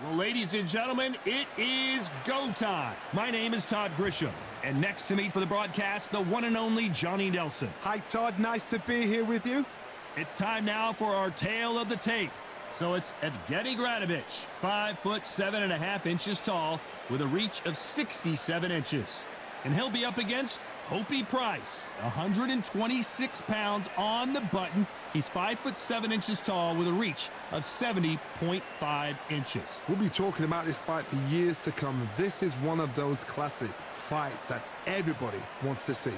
Well, ladies and gentlemen, it is go time. My name is Todd Grisham, and next to me for the broadcast, the one and only Johnny Nelson. Hi, Todd. Nice to be here with you. It's time now for our tale of the tape. So it's Evgeny Gradovich, 5'7.5" tall, with a reach of 67 inches. And he'll be up against Hopey Price, 126 pounds on the button. He's 5'7" tall with a reach of 70.5 inches. We'll be talking about this fight for years to come. This is one of those classic fights that everybody wants to see.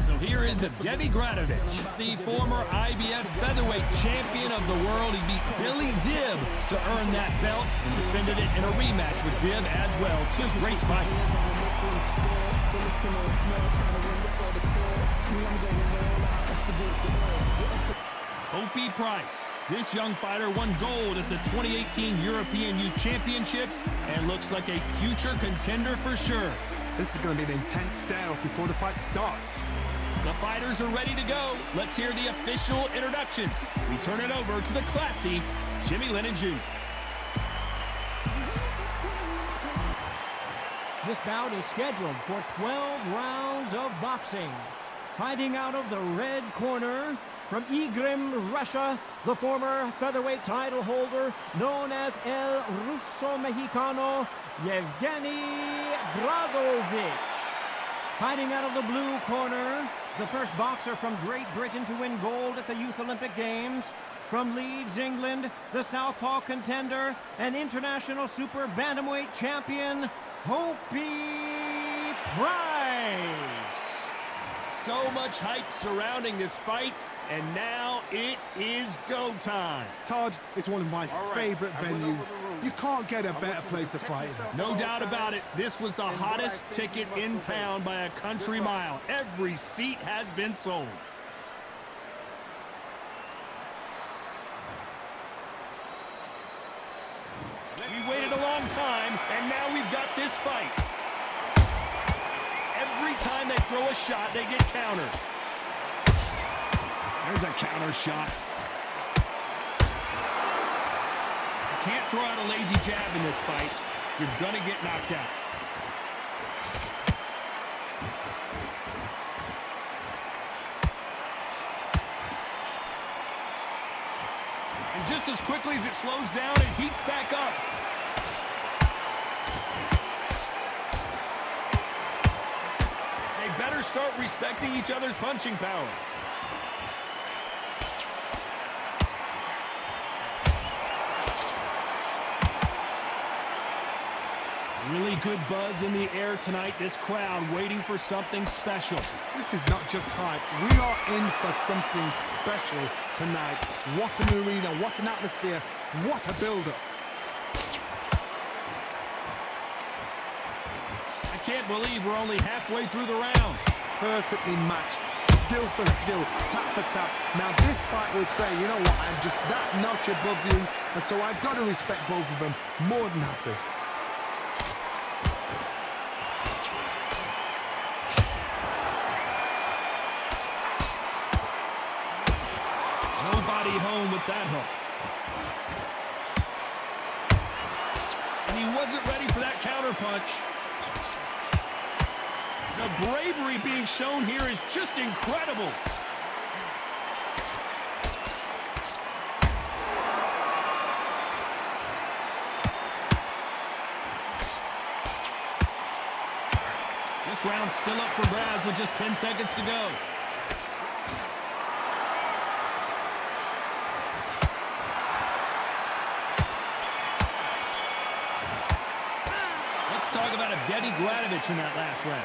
So here is Evgeny Gradovich, the former IBF Featherweight champion of the world. He beat Billy Dibb to earn that belt and defended it in a rematch with Dibb as well. Two great fights. Hopey Price. This young fighter won gold at the 2018 European Youth Championships and looks like a future contender for sure. This is going to be an intense stare-off before the fight starts. The fighters are ready to go. Let's hear the official introductions. We turn it over to the classy Jimmy Lennon Jr. This bout is scheduled for 12 rounds of boxing. Fighting out of the red corner, from Igrim, Russia, the former featherweight title holder known as El Russo Mexicano, Evgeny Gradovich. Fighting out of the blue corner, the first boxer from Great Britain to win gold at the Youth Olympic Games. From Leeds, England, the southpaw contender and international super bantamweight champion, Hopey Price. So much hype surrounding this fight, and now it is go time. Todd, it's one of my favorite venues. You can't get a better place to fight. No doubt about it, this was the hottest ticket in town by a country mile. Every seat has been sold. We waited a long time, and now we've got this fight. Every time they throw a shot, they get countered. There's a counter shot. You can't throw out a lazy jab in this fight. You're gonna get knocked out. And just as quickly as it slows down, it heats back up. Better start respecting each other's punching power. Really good buzz in the air tonight. This crowd waiting for something special. This is not just hype. We are in for something special tonight. What an arena, what an atmosphere, what a build-up. I can't believe we're only halfway through the round. Perfectly matched, skill for skill, tap for tap. Now this fight will say, you know what, I'm just that notch above you, and so I've got to respect both of them more than happy. Nobody home with that hook. And he wasn't ready for that counter punch. The bravery being shown here is just incredible. This round's still up for grabs with just 10 seconds to go. Let's talk about Evgeny Gradovich in that last round.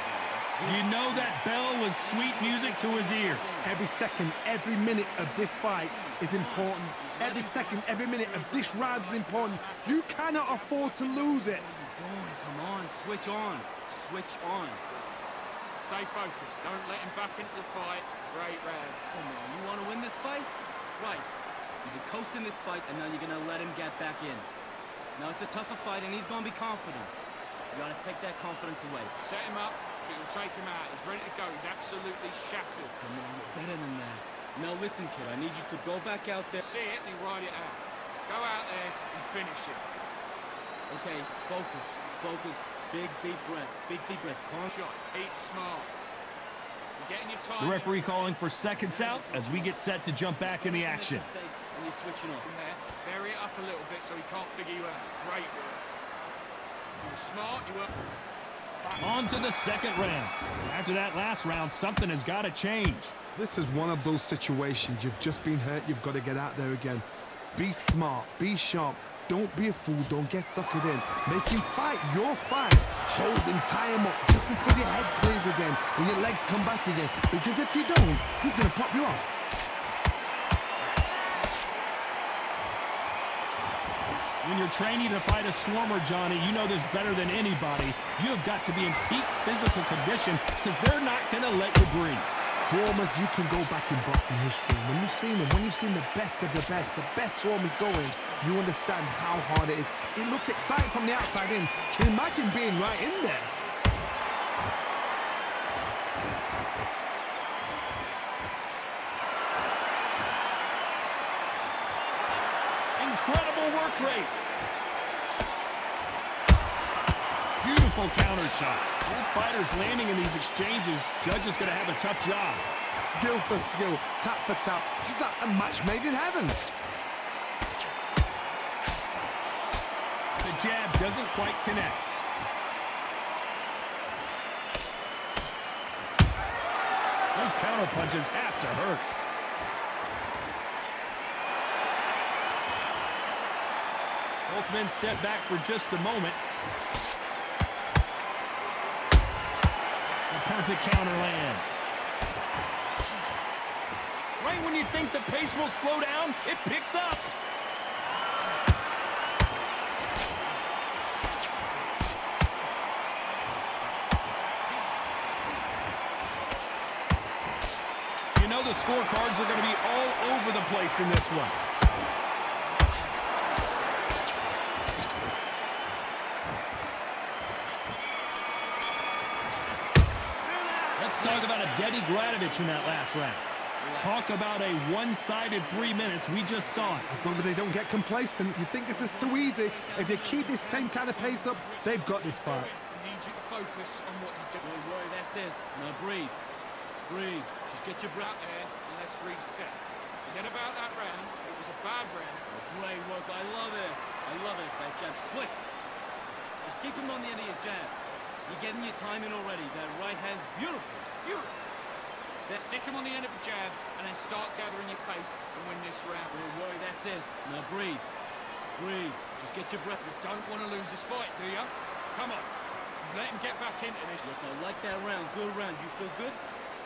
You know that bell was sweet music to his ears. Every second, every minute of this fight is important. Every second, every minute of this round is important. You cannot afford to lose it. Come on, switch on. Switch on. Stay focused. Don't let him back into the fight. Great round. Come on, you want to win this fight? Right. You've been coasting this fight, and now you're going to let him get back in. Now, it's a tougher fight, and he's going to be confident. You got to take that confidence away. Set him up. It'll take him out. He's ready to go. He's absolutely shattered. Come on, you're better than that. Now listen, kid, I need you to go back out there. See it and you ride it out. Go out there and finish it. Okay, focus, focus. Big, deep breaths, calm. Shots, keep smart. You're getting your time. The referee calling for seconds out as we get set to jump back in the action. And you're switching off. From there, vary it up a little bit so he can't figure you out. Great work. You were smart, you were... On to the second round. After that last round, something has got to change. This is one of those situations. You've just been hurt. You've got to get out there again. Be smart. Be sharp. Don't be a fool. Don't get suckered in. Make him fight your fight. Hold him, tie him up, just until your head clears again and your legs come back again. Because if you don't, he's going to pop you off. When you're training to fight a swarmer, Johnny, you know this better than anybody. You have got to be in peak physical condition because they're not going to let you breathe. Swarmers, you can go back in boxing history. When you've seen them, when you've seen the best of the best swarmers going, you understand how hard it is. It looks exciting from the outside in. Can you imagine being right in there? Incredible work rate. Beautiful counter shot. Both fighters landing in these exchanges. Judge is going to have a tough job. Skill for skill, tap for tap. Just like a match made in heaven. The jab doesn't quite connect. Those counter punches have to hurt. Both men step back for just a moment. The perfect counter lands. Right when you think the pace will slow down, it picks up. You know the scorecards are going to be all over the place in this one. Let's talk about Evgeny Gradovich in that last round. Talk about a one-sided 3 minutes. We just saw it. As long as they don't get complacent, you think this is too easy. If they keep this same kind of pace up, they've got this fight. I need you to focus on what you do. Don't worry, that's it. Now breathe. Breathe. Just get your breath. Out there and let's reset. Forget about that round. It was a bad round. Great work. I love it. I love it. That jab slick. Just keep him on the end of your jab. You're getting your time in already. That right hand's beautiful. Beautiful. Let's stick him on the end of a jab and then start gathering your pace and win this round. Don't worry, that's it. Now breathe. Breathe. Just get your breath. You don't want to lose this fight, do you? Come on. Let him get back into this. Yes, I like that round. Good round. You feel good?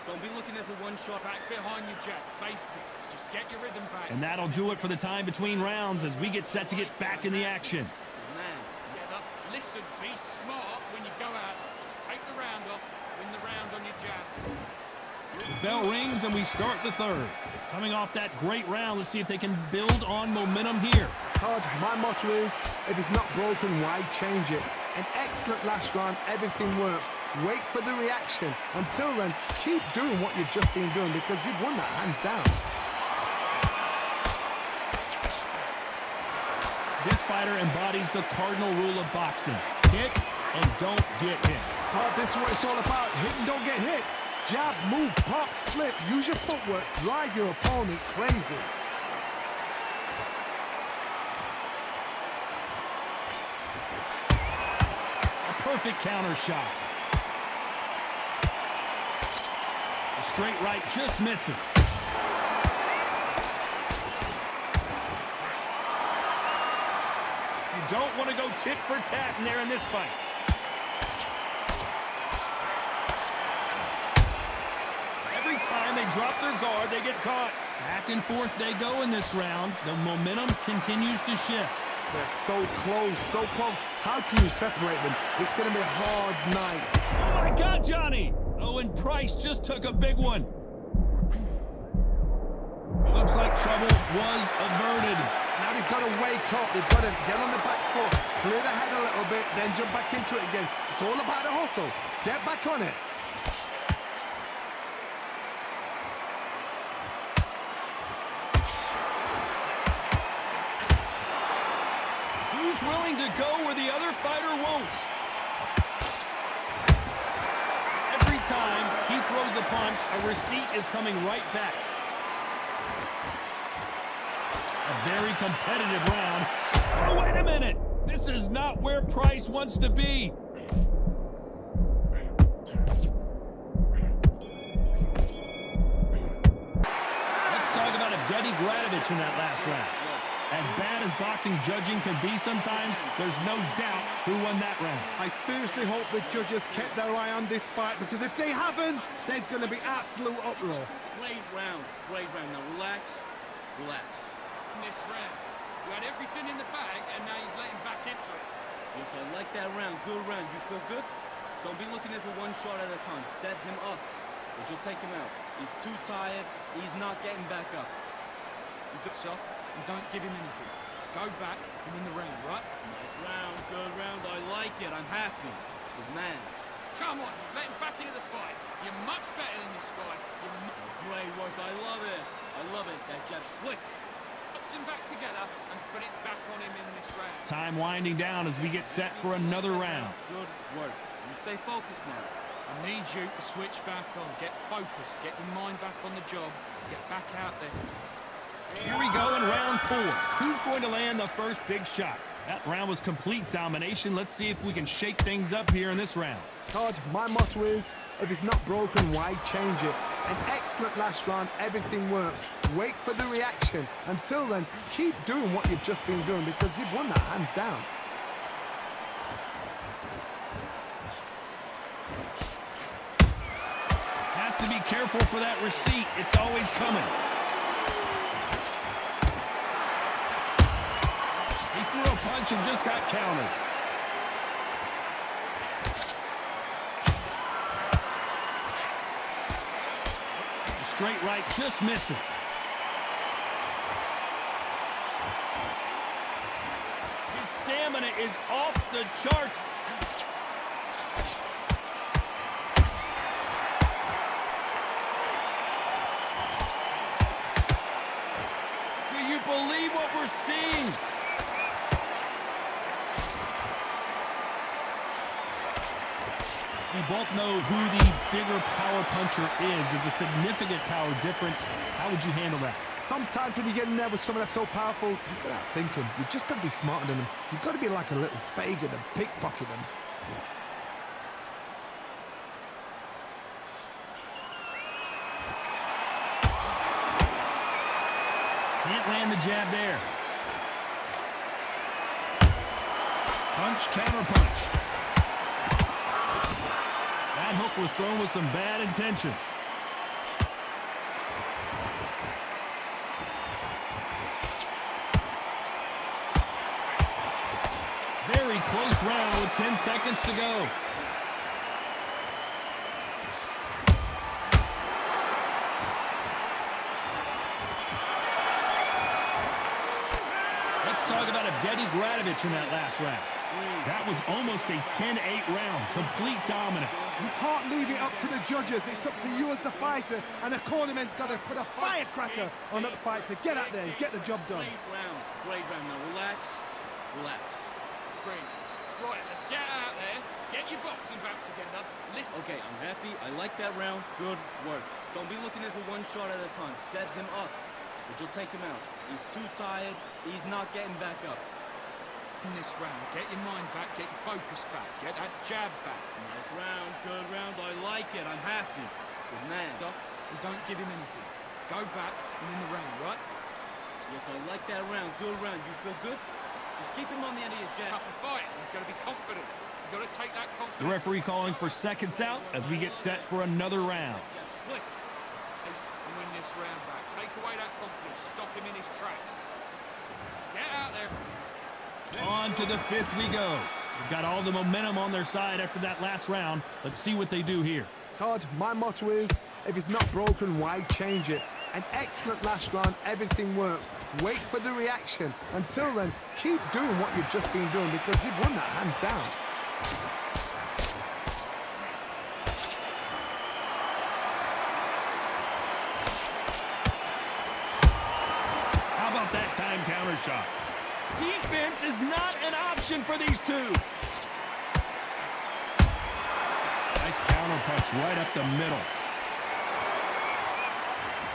Don't be looking there for one shot. Back behind your jab. Basics. Just get your rhythm back. And that'll do it for the time between rounds as we get set to get back in the action. Man. Together. Listen, be smart when you go out. Just take the round off. Win the round on your jab. The bell rings and we start the third. Coming off that great round, let's see if they can build on momentum here. Todd, my motto is, if it's not broken, why change it? An excellent last round, everything works. Wait for the reaction. Until then, keep doing what you've just been doing because you've won that hands down. This fighter embodies the cardinal rule of boxing. Hit and don't get hit. Todd, this is what it's all about. Hit and don't get hit. Jab, move, pop, slip, use your footwork, drive your opponent crazy. A perfect counter shot. A straight right just misses. You don't want to go tit for tat in there in this fight. Time they drop their guard, they get caught. Back and forth they go in this round. The momentum continues to shift. They're so close, so close. How can you separate them? It's going to be a hard night. Oh my God, Johnny! Owen Price just took a big one. Looks like trouble was averted. Now they've got to wake up. They've got to get on the back foot, clear the head a little bit, then jump back into it again. It's all about the hustle. Get back on it. He's willing to go where the other fighter won't. Every time he throws a punch, a receipt is coming right back. A very competitive round. Oh, wait a minute. This is not where Price wants to be. Let's talk about Evgeny Gradovich in that last round. As bad as boxing judging can be sometimes, there's no doubt who won that round. I seriously hope the judges kept their eye on this fight, because if they haven't, there's going to be absolute uproar. Great round. Great round. Now relax. Relax. In this round, you had everything in the bag, and now you've let him back into it. Yes, I like that round. Good round. You feel good? Don't be looking at it one shot at a time. Set him up, but you'll take him out. He's too tired. He's not getting back up. You good yourself, and don't give him anything. Go back and win the round, right? Nice round. Good round. I like it. I'm happy. Good man. Come on, let him back into the fight. You're much better than this guy. Great work. I love it. I love it. That jab slick. Box him back together and put it back on him in this round. Time winding down as we get set for another round. Good work. You stay focused now. I need you to switch back on. Get focused. Get your mind back on the job. Get back out there. Here we go in round 4. Who's going to land the first big shot? That round was complete domination. Let's see if we can shake things up here in this round. Todd, my motto is, if it's not broken, why change it? An excellent last round, everything works. Wait for the reaction. Until then, keep doing what you've just been doing, because you've won that hands down. Has to be careful for that receipt. It's always coming. He threw a punch and just got countered. The straight right just misses. His stamina is off the charts. Do you believe what we're seeing? We both know who the bigger power puncher is. There's a significant power difference. How would you handle that? Sometimes when you get in there with someone that's so powerful, you've got to outthink him. You've just got to be smarter than him. You've got to be like a little Fagin and pickpocket him. Can't land the jab there. Punch, counter punch. That hook was thrown with some bad intentions. Very close round with 10 seconds to go. Let's talk about Evgeny Gradovich in that last round. That was almost a 10-8 round, complete dominance. You can't leave it up to the judges. It's up to you as the fighter, and the cornerman's got to put a firecracker on that fight to get out there and get the job done. Great round. Now relax. Relax. Great. Right, let's get out there. Get your boxing back together. Listen. Okay, I'm happy. I like that round. Good work. Don't be looking at it one shot at a time. Set him up, but you'll take him out. He's too tired. He's not getting back up. In this round, get your mind back, get your focus back, get that jab back. Nice round, good round. I like it. I'm happy. Good man. And don't give him anything. Go back and win the round, right? Yes, I like that round. Good round. You feel good? Just keep him on the end of your jab. Tough a fight. He's got to be confident. You've got to take that confidence. The referee calling for seconds out as we get set for another round. Jab slick. Ace, and win this round back. Take away that confidence. Stop him in his tracks. Get out there. On to the 5th we go. We've got all the momentum on their side after that last round. Let's see what they do here. Todd, my motto is, if it's not broken, why change it? An excellent last round, everything works. Wait for the reaction. Until then, keep doing what you've just been doing, because you've won that hands down. How about that time counter shot? Defense is not an option for these two. Nice counter punch right up the middle.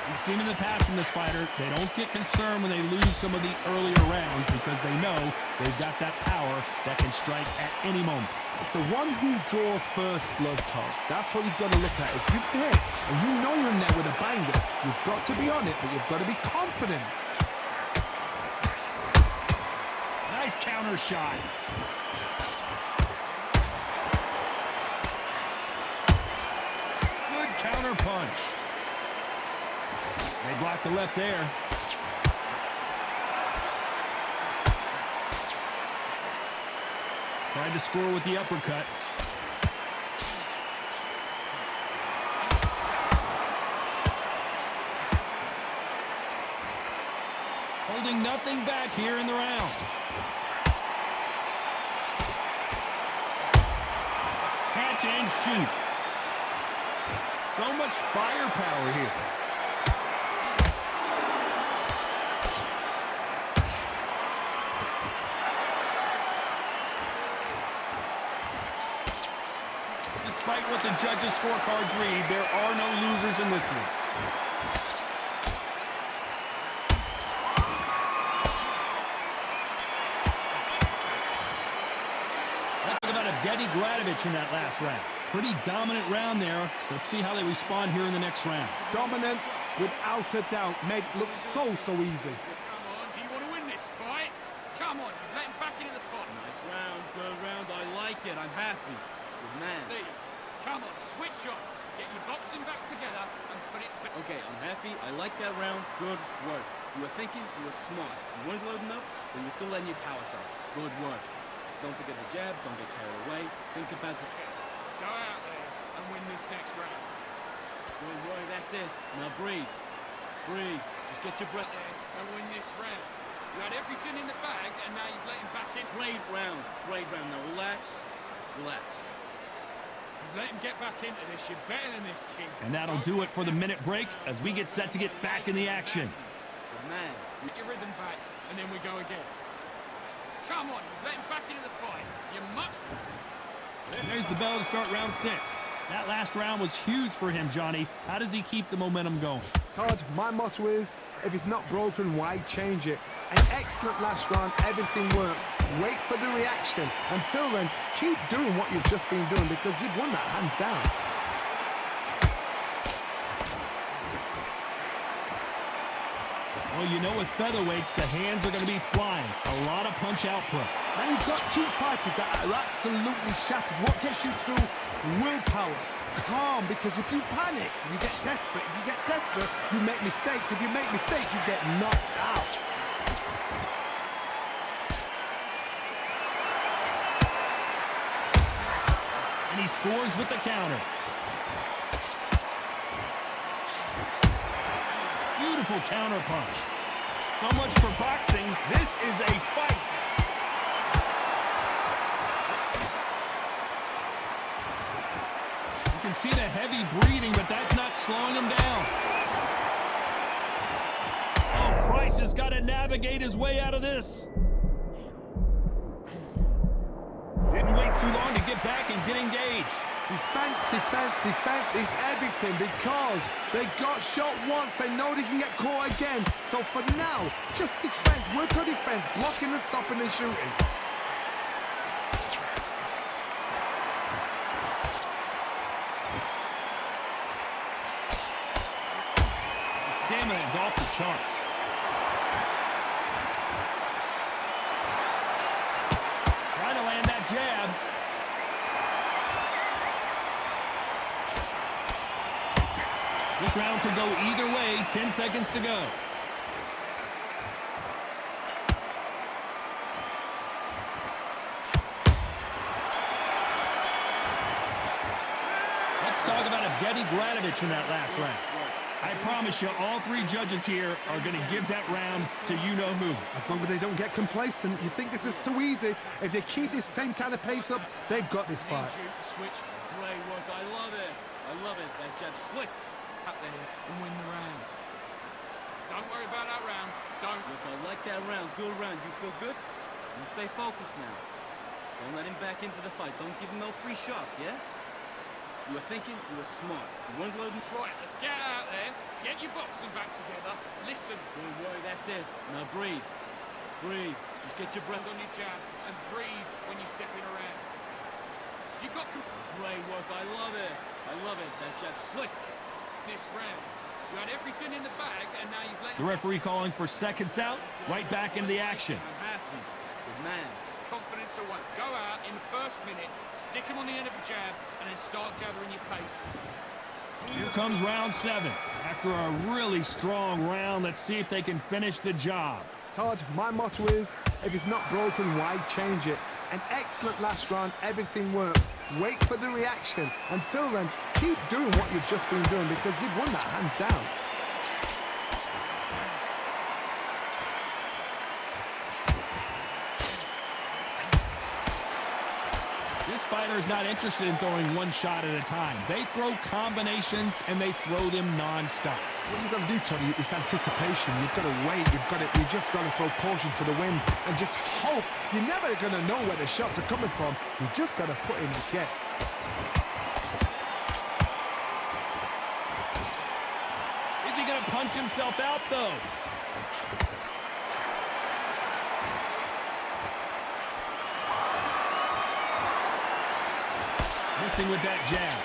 We've seen in the past from this fighter, they don't get concerned when they lose some of the earlier rounds because they know they've got that power that can strike at any moment. It's the one who draws first blood, Todd. That's what you've got to look at. If you hit and you know you're in there with a banger, you've got to be on it, but you've got to be confident. Nice counter shot. Good counter punch. They blocked the left there. Tried to score with the uppercut. Holding nothing back here in the round. Catch and shoot. So much firepower here. Despite what the judges' scorecards read, there are no losers in this one. Let's talk about Evgeny Gradovich in that last round. Pretty dominant round there. Let's see how they respond here in the next round. Dominance, without a doubt, made it look so easy. Come on, do you want to win this fight? Come on, let him back into the fight. Nice round, good round. I like it. I'm happy. Good man. Lee, come on, switch on. Get your boxing back together and put it back. Okay, I'm happy. I like that round. Good work. You were thinking, you were smart. You weren't loading up, but you were still letting your power shot. Good work. Don't forget the jab. Don't get carried away. Think about the... Go out there and win this next round. Good work. That's it. Now breathe. Breathe. Just get your breath. And win this round. You had everything in the bag, and now you've let him back in. Great round. Great round. Now relax. Relax. You've let him get back into this. You're better than this, King. And that'll do it for the minute break as we get set to get back in the action. Good man. Get your rhythm back, and then we go again. Come on, you've let him back into the fight. You must... There's the bell to start round 6. That last round was huge for him, Johnny. How does he keep the momentum going? Todd, my motto is, if it's not broken, why change it? An excellent last round, everything works. Wait for the reaction. Until then, keep doing what you've just been doing because you've won that hands down. Well, you know with featherweights, the hands are going to be flying. A lot of punch output. Now you've got two fighters that are absolutely shattered. What gets you through? Willpower. Calm, because if you panic, you get desperate. If you get desperate, you make mistakes. If you make mistakes, you get knocked out. And he scores with the counter. Beautiful counter punch. So much for boxing. This is a fight. You can see the heavy breathing, but that's not slowing him down. Oh, Price has got to navigate his way out of this. Didn't wait too long to get back and get engaged. Defense, defense, defense is everything because they got shot once. They know they can get caught again. So for now, just defense, work on defense, blocking and stopping and shooting. The stamina is off the charts. Trying to land that jab. This round could go either way. 10 seconds to go. Let's talk about Evgeny Gradovich in that last round. I promise you, all three judges here are going to give that round to you-know-who. As long as they don't get complacent, you think this is too easy. If they keep this same kind of pace up, they've got this fight. Switch. Great work. I love it. I love it. That jab slick. Up there and win the round. Don't worry about that round. Don't. Yes, I like that round. Good round. You feel good? You stay focused now. Don't let him back into the fight. Don't give him no free shots, yeah? You were thinking, you were smart. You weren't loading. Right, let's get out there. Get your boxing back together. Listen. Don't worry, that's it. Now breathe. Breathe. Just get your breath On your jab and breathe when you're stepping around. You got Great work. I love it. I love it. That jab slick. this round. You had everything in the bag, and now you've let The referee calling for seconds out. Right back into the action. I'm happy. Good man. confidence away. Go out in the first minute, stick him on the end of a jab, and then start gathering your pace. Here comes round 7. After a really strong round, let's see if they can finish the job. Todd, my motto is, if it's not broken, why change it? An excellent last round, everything worked. Wait for the reaction. Until then, keep doing what you've just been doing because you've won that hands down. This fighter is not interested in throwing one shot at a time. They throw combinations and they throw them non-stop. What you've got to do, Toddy, is anticipation. You've got to wait. You just got to throw caution to the wind and just hope. You're never going to know where the shots are coming from. You just got to put in a guess. Is he going to punch himself out, though? Missing with that jab.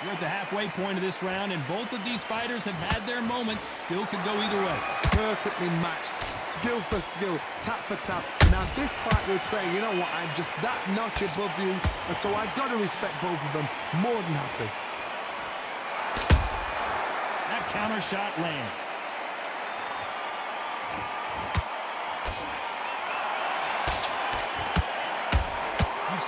We're at the halfway point of this round, and both of these fighters have had their moments. Still could go either way. Perfectly matched. Skill for skill. Tap for tap. Now, this fight will say, you know what, I'm just that notch above you, and so I've got to respect both of them. More than happy. That counter shot lands.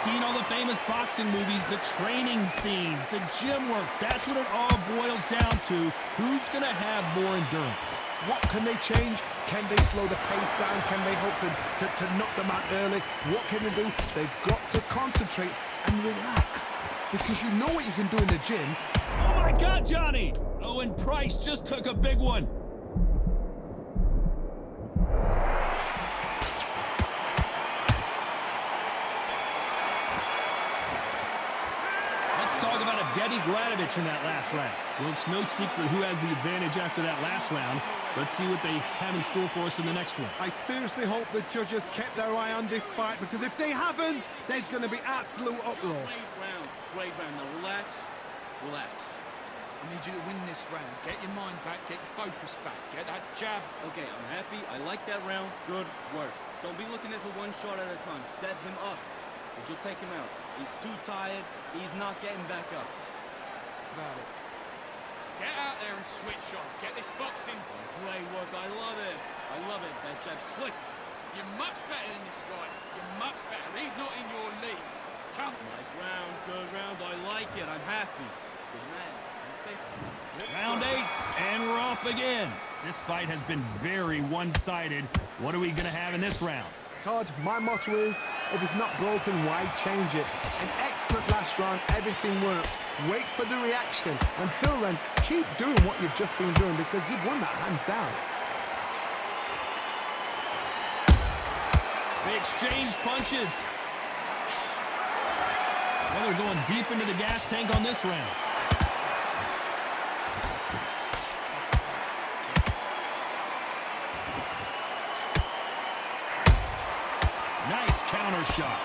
Seen all the famous boxing movies, the training scenes, the gym work. That's what it all boils down to. Who's going to have more endurance? What can they change? Can they slow the pace down? Can they hope to knock them out early? What can they do? They've got to concentrate and relax. Because you know what you can do in the gym. Oh my God, Johnny! Owen Price just took a big one. Talk about Evgeny Gradovich in that last round. Well, it's no secret who has the advantage after that last round. Let's see what they have in store for us in the next one. I seriously hope the judges kept their eye on this fight, because if they haven't, there's going to be absolute uproar. Great round. Now relax, relax. I need you to win this round. Get your mind back, get your focus back, get that jab. Okay, I'm happy. I like that round. Good work. Don't be looking at it for one shot at a time. Set him up, but you'll take him out. He's too tired. He's not getting back up. About it. Get out there and switch on. Get this boxing. Great work. I love it. I love it. That jab slick. You're much better than this guy. You're much better. He's not in your league. Come. Nice round. Good round. I like it. I'm happy. Good man. You stay. Round 8, and we're off again. This fight has been very one-sided. What are we going to have in this round? Todd, my motto is, if it's not broken, why change it? An excellent last round, everything worked. Wait for the reaction. Until then, keep doing what you've just been doing because you've won that hands down. They exchange punches. Well, they're going deep into the gas tank on this round. Nice counter shot.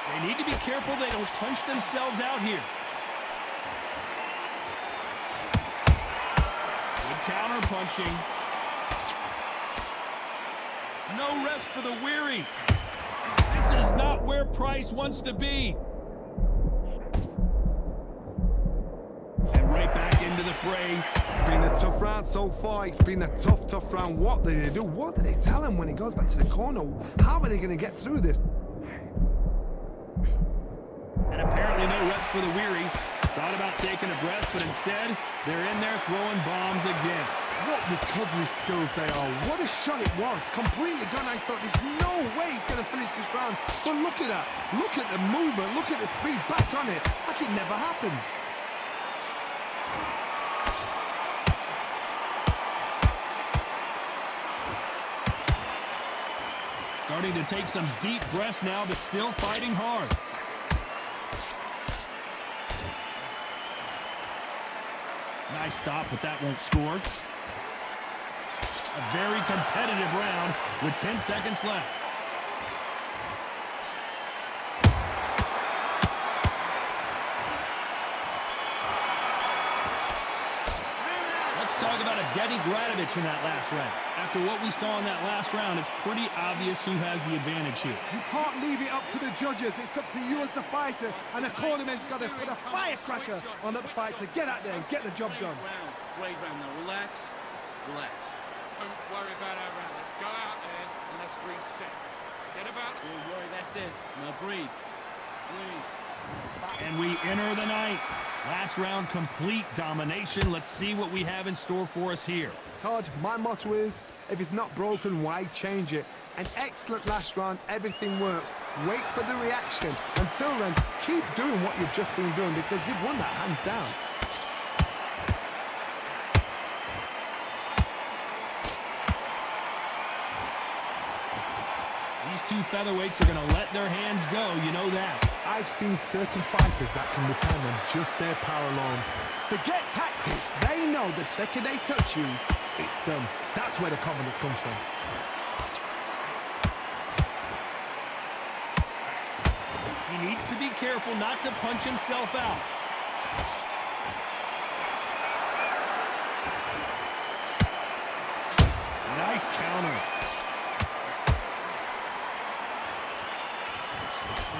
They need to be careful they don't punch themselves out here. Good counter punching. No rest for the weary. This is not where Price wants to be. And right back into the fray. It's been a tough round so far. It's been a tough round. What do they do? What do they tell him when he goes back to the corner? How are they going to get through this? And apparently no rest for the weary. Thought about taking a breath, but instead, they're in there throwing bombs again. What recovery skills they are. What a shot it was. Completely gone. I thought there's no way he's going to finish this round. But look at that. Look at the movement. Look at the speed. Back on it. I like it never happened. Starting to take some deep breaths now, but still fighting hard. Nice stop, but that won't score. A very competitive round with 10 seconds left. Let's talk about Evgeny Gradovich in that last round. After what we saw in that last round, it's pretty obvious who has the advantage here. You can't leave it up to the judges. It's up to you as the fighter, and the cornerman's got to put a firecracker on that fighter. Get out there and get the job done. Great round now. Relax. Relax. Don't worry about our round. Let's go out there and let's reset. Forget about it. Don't worry, that's it. Now breathe. Breathe. And we enter the ninth. Last round, complete domination. Let's see what we have in store for us here. Todd, my motto is, if it's not broken, why change it? An excellent last round, everything works. Wait for the reaction. Until then, keep doing what you've just been doing because you've won that hands down. These two featherweights are going to let their hands go, you know that. I've seen certain fighters that can depend on just their power alone. Forget tactics. They know the second they touch you, it's done. That's where the confidence comes from. He needs to be careful not to punch himself out. Nice counter.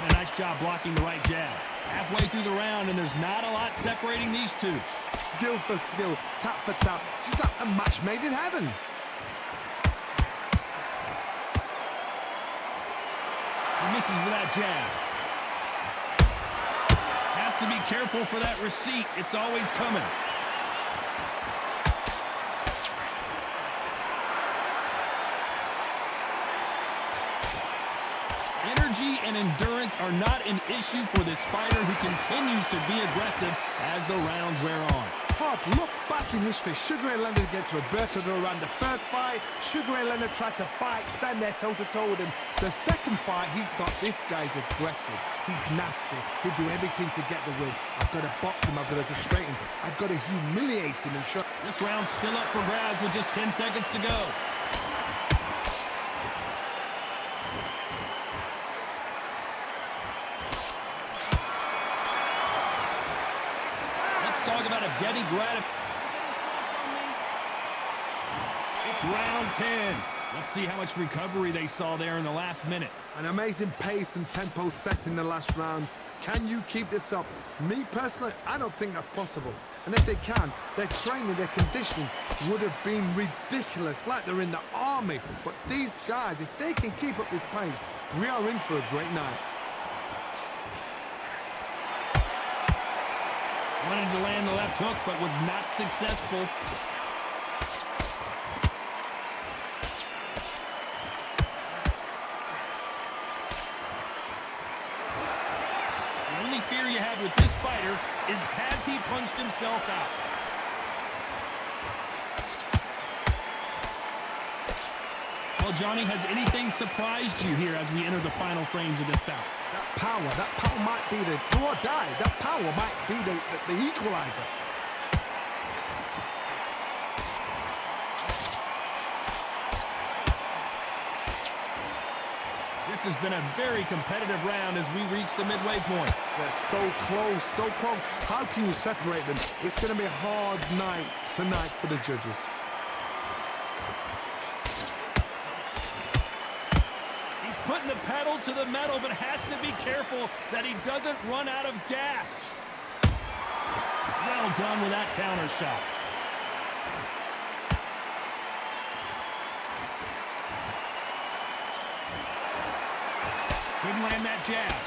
And a nice job blocking the right jab. Halfway through the round, and there's not a lot separating these two. Skill for skill, tap for tap. Just like a match made in heaven. He misses with that jab. Has to be careful for that receipt. It's always coming. Energy and endurance are not an issue for this fighter who continues to be aggressive as the rounds wear on. Todd, look back in history. Sugar Ray Leonard against Roberto Duran. The first fight, Sugar Ray Leonard tried to fight, stand there toe-to-toe with him. The second fight, he thought, this guy's aggressive. He's nasty. He'll do everything to get the win. I've got to box him. I've got to frustrate him. I've got to humiliate him and show... This round's still up for grabs with just 10 seconds to go. Talk about Evgeny Gradovich. It's round 10. Let's see how much recovery they saw there in the last minute. An amazing pace and tempo set in the last round. Can you keep this up? Me personally, I don't think that's possible. And if they can, their training, their conditioning would have been ridiculous, like they're in the army. But these guys, if they can keep up this pace, we are in for a great night. Wanted to land the left hook, but was not successful. The only fear you have with this fighter is, has he punched himself out? Well, Johnny, has anything surprised you here as we enter the final frames of this bout? That power might be the do or die. That power might be the equalizer. This has been a very competitive round as we reach the midway point. They're so close, so close. How can you separate them? It's going to be a hard night tonight for the judges. Putting the pedal to the metal, but has to be careful that he doesn't run out of gas. Well done with that counter shot. Couldn't land that jab.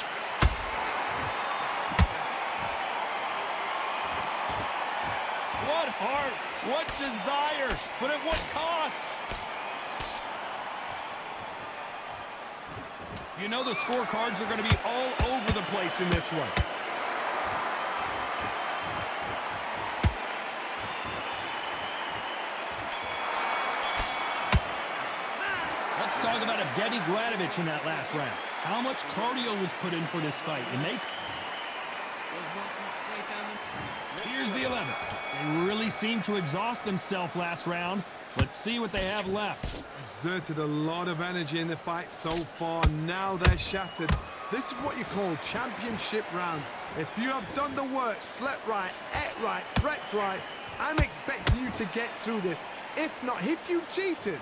What heart, what desire, but at what cost? You know the scorecards are going to be all over the place in this one. talk about Evgeny Gradovich in that last round. How much cardio was put in for this fight? And here's the 11th. They really seemed to exhaust themselves last round. Let's see what they have left. Exerted a lot of energy in the fight so far. Now they're shattered. This is what you call championship rounds. If you have done the work, slept right, ate right, prepped right, I'm expecting you to get through this. If not, if you've cheated,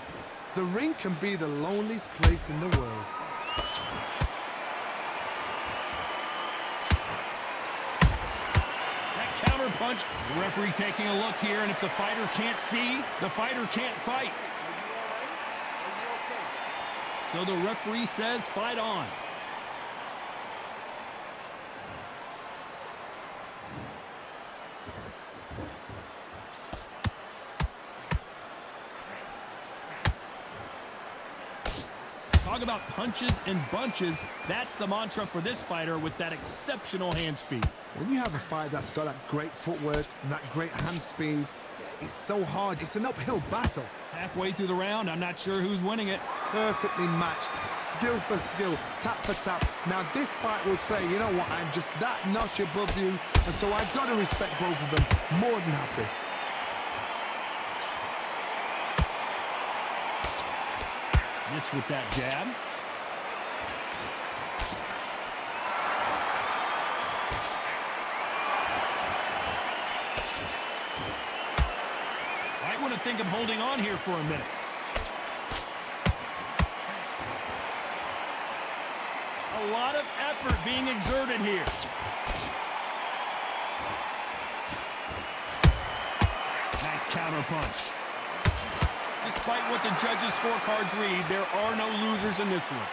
the ring can be the loneliest place in the world. Counter punch. The referee taking a look here, and if the fighter can't see, the fighter can't fight. So the referee says fight on. Talk about punches and bunches. That's the mantra for this fighter with that exceptional hand speed. When you have a fight that's got that great footwork and that great hand speed, it's so hard. It's an uphill battle. Halfway through the round, I'm not sure who's winning it. Perfectly matched, skill for skill, tap for tap. Now this fight will say, you know what, I'm just that notch above you, and so I've got to respect both of them. More than happy. Miss with that jab. Might want to think of holding on here for a minute. A lot of effort being exerted here. Nice counter punch. Despite what the judges' scorecards read, there are no losers in this one.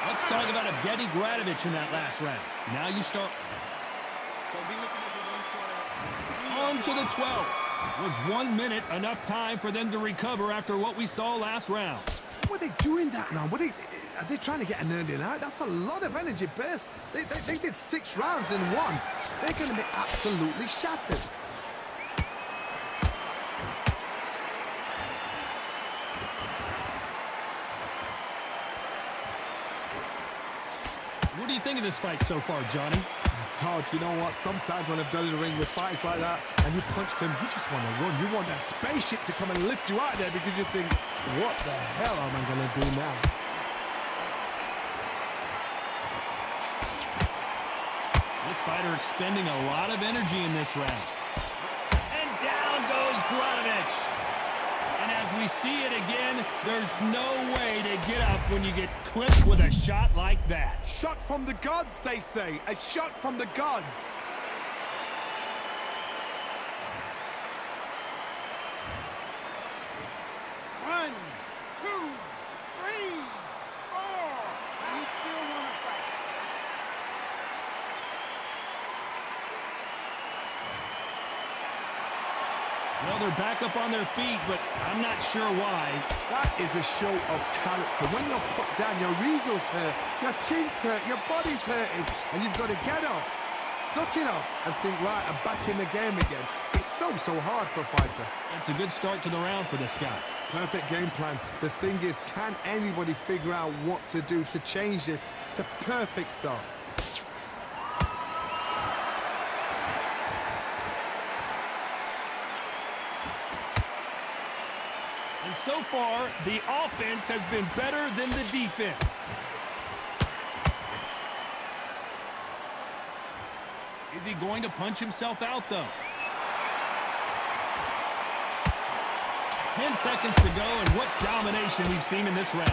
Let's talk about Evgeny Gradovich in that last round. Now you start. On to the 12th. Was 1 minute enough time for them to recover after what we saw last round? What are they doing that now? Are they trying to get an earning out? That's a lot of energy burst. They did 6 rounds in one. They're going to be absolutely shattered. What do you think of this fight so far, Johnny? Todd, you know what? Sometimes when I've done in the ring with fights like that and you punched him, you just want to run. You want that spaceship to come and lift you out there because you think, what the hell am I going to do now? This fighter expending a lot of energy in this round. And down goes Gradovich. And as we see it again, there's no way to get up when you get clipped with a shot like that. Shot from the gods, they say. A shot from the gods. One, two, three, four. You still want to fight? Well, they're back up on their feet, but I'm not sure why. That is a show of character. When you're put down, your ego's hurt, your chin's hurt, your body's hurting, and you've got to get up, suck it up, and think, right, I'm back in the game again. It's so hard for a fighter. It's a good start to the round for this guy. Perfect game plan. The thing is, can anybody figure out what to do to change this? It's a perfect start. And so far, the offense has been better than the defense. Is he going to punch himself out, though? 10 seconds to go, and what domination we've seen in this round.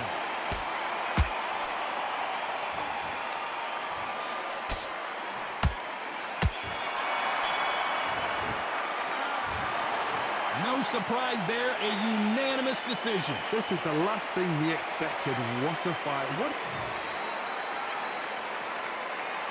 No surprise there, a unanimous decision. This is the last thing we expected. What a fight. What